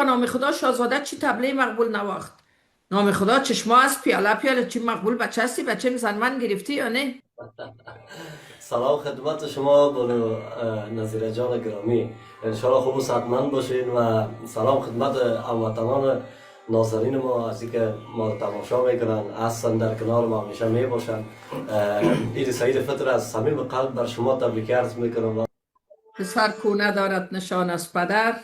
نام خدا شاهزاده چی تبله مقبول نواخت. نام خدا چشما از پیاله پیاله چی مقبول بچه هستی بچه میزنمن گرفتی یا نه؟ سلام خدمت شما بانو نظیره جان گرامی، انشاءالله خوب و صحتمند باشین و سلام خدمت هموطنان ناظرین ما از اینکه ما رو تماشا میکنن هستن در کنار ما همیشه میباشن. عید سعید فطر از صمیم قلب بر شما تبریک عرض میکنم. پسر کو ندارد نشان از پدر،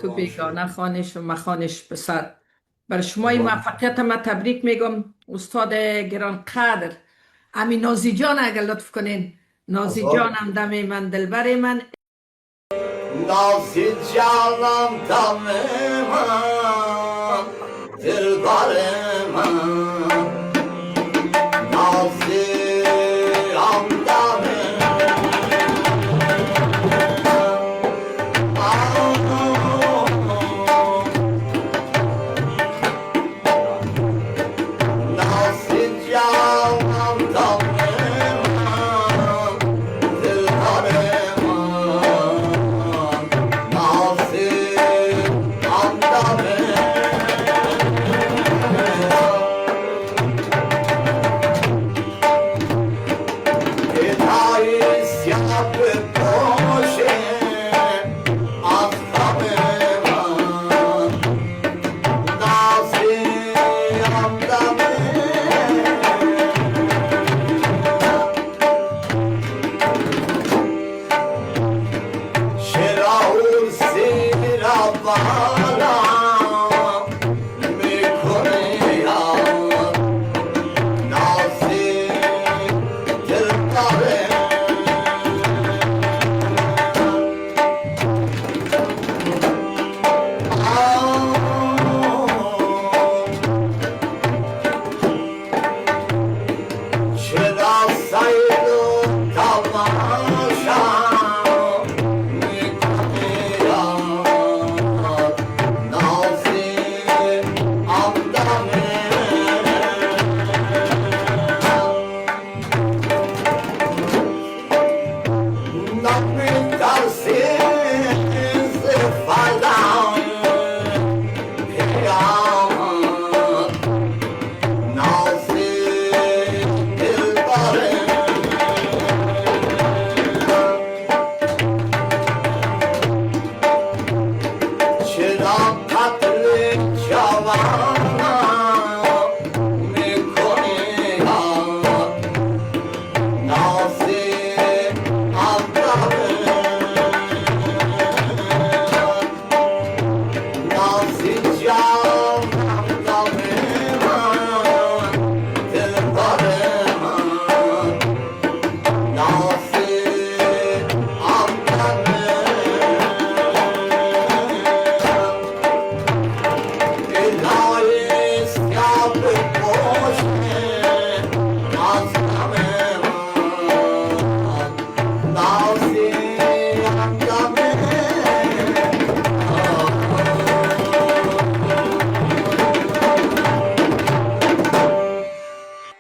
تو بیگانه خانش و مخانش پسر. بر شما این موفقیت ما تبریک میگم. استاد گران قدر امی نازی جان اگر لطف کنین. نازی جانم دم من دلبر من. نازی جانم دم من دلبر من، نازی هم دم نازی جانم دم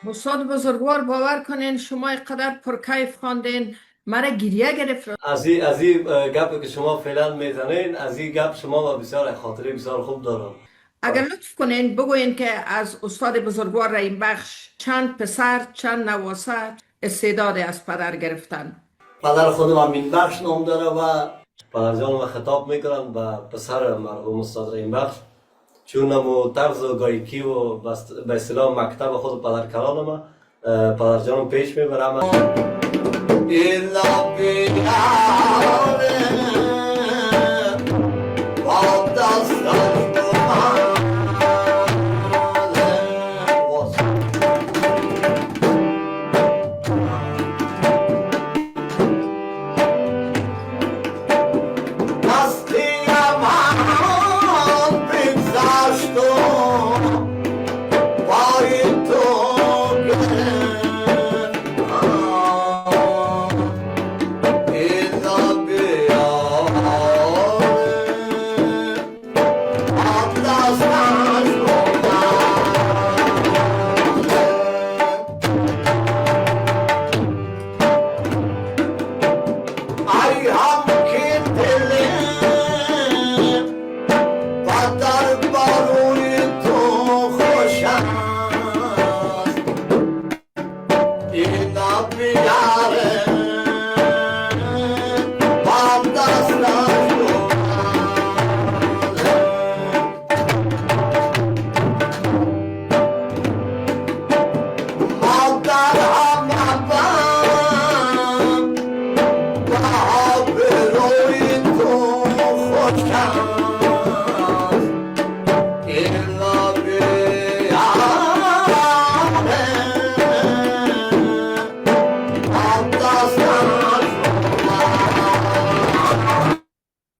استاد بزرگوار باور کنین شما قدر پرکیف خواندین مرا گریه گرفت. از این گپی که شما فعلا میزنین، از این گپ شما و بسیار خاطره بسیار خوب دارم. اگر لطف کنین بگوین که از استاد بزرگوار این بخش چند پسر چند نواسه استعداد از پدر گرفتن. پدر خودم امین بخش نام داره و پدر جانم خطاب میکنم و پسر مرحوم استاد این بخش، چون نمو طرز و گایکی و به اصطلاح مکتب خود پدر کلانم پدر جانم پیش میبرم. ایلا بیاره